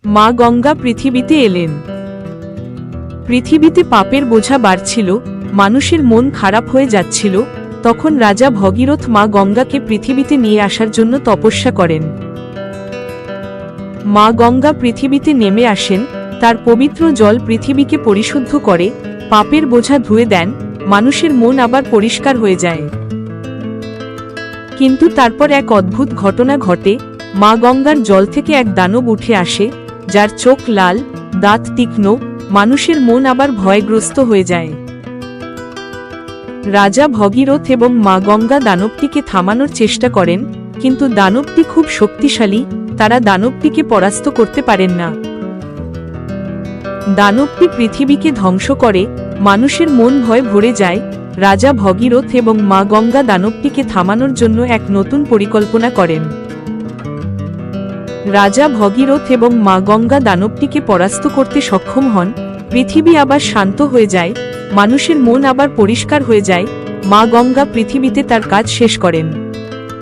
মা গঙ্গা পৃথিবীতে এলেন। পৃথিবীতে পাপের বোঝা বাড়ছিল, মানুষের মন খারাপ হয়ে যাচ্ছিল। তখন রাজা ভগীরথ মা গঙ্গাকে পৃথিবীতে নিয়ে আসার জন্য তপস্যা করেন। মা গঙ্গা পৃথিবীতে নেমে আসেন, তার পবিত্র জল পৃথিবীকে পরিশুদ্ধ করে, পাপের বোঝা ধুয়ে দেন, মানুষের মন আবার পরিষ্কার হয়ে যায়। কিন্তু তারপর এক অদ্ভুত ঘটনা ঘটে। মা গঙ্গার জল থেকে এক দানব উঠে আসে, যার চোখ লাল, দাঁত তীক্ষ্ণ, মানুষের মন আবার ভয়গ্রস্ত হয়ে যায়। রাজা ভগীরথ এবং মা গঙ্গা দানবটিকে থামানোর চেষ্টা করেন, কিন্তু দানবটি খুব শক্তিশালী, তারা দানবটিকে পরাস্ত করতে পারেন না। দানবটি পৃথিবীকে ধ্বংস করে, মানুষের মন ভয় ভরে যায়। রাজা ভগীরথ এবং মা গঙ্গা দানবটিকে থামানোর জন্য এক নতুন পরিকল্পনা করেন। রাজা ভগীরথ এবং মা গঙ্গা দানবটিকে পরাস্ত করতে সক্ষম হন, পৃথিবী আবার শান্ত হয়ে যায়, মানুষের মন আবার পরিষ্কার হয়ে যায়। মা গঙ্গা পৃথিবীতে তার কাজ শেষ করেন।